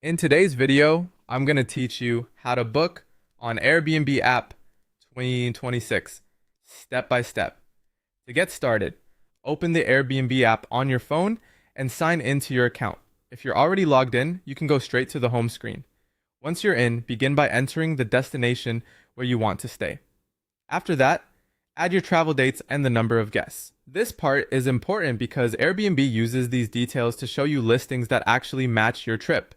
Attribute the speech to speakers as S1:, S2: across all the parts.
S1: In today's video, I'm going to teach you how to book on Airbnb app 2026, step by step. To get started, open the Airbnb app on your phone and sign into your account. If you're already logged in, you can go straight to the home screen. Once you're in, begin by entering the destination where you want to stay. After that, add your travel dates and the number of guests. This part is important because Airbnb uses these details to show you listings that actually match your trip.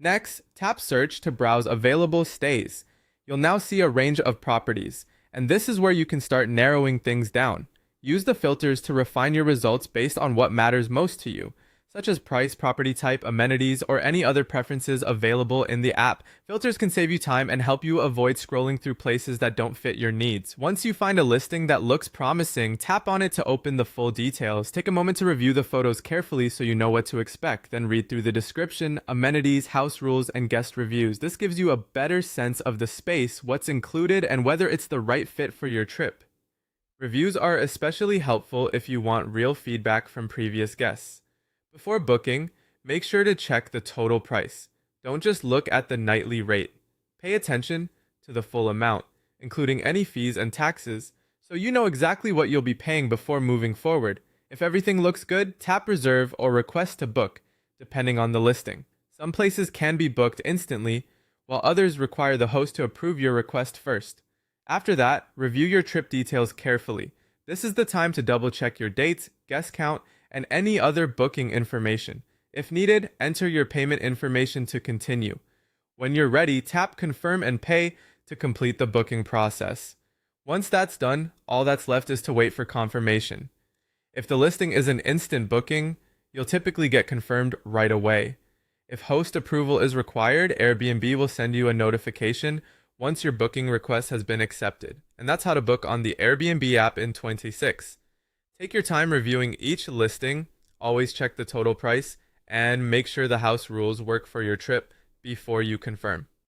S1: Next, tap Search to browse available stays. You'll now see a range of properties, and this is where you can start narrowing things down. Use the filters to refine your results based on what matters most to you, such as price, property type, amenities, or any other preferences available in the app. Filters can save you time and help you avoid scrolling through places that don't fit your needs. Once you find a listing that looks promising, tap on it to open the full details. Take a moment to review the photos carefully so you know what to expect. Then read through the description, amenities, house rules, and guest reviews. This gives you a better sense of the space, what's included, and whether it's the right fit for your trip. Reviews are especially helpful if you want real feedback from previous guests. Before booking, make sure to check the total price. Don't just look at the nightly rate. Pay attention to the full amount, including any fees and taxes, so you know exactly what you'll be paying before moving forward. If everything looks good, tap reserve or request to book, depending on the listing. Some places can be booked instantly, while others require the host to approve your request first. After that, review your trip details carefully. This is the time to double check your dates, guest count, and any other booking information. If needed, enter your payment information to continue. When you're ready, tap Confirm and Pay to complete the booking process. Once that's done, all that's left is to wait for confirmation. If the listing is an instant booking, you'll typically get confirmed right away. If host approval is required, Airbnb will send you a notification once your booking request has been accepted. And that's how to book on the Airbnb app in 26. Take your time reviewing each listing, always check the total price, and make sure the house rules work for your trip before you confirm.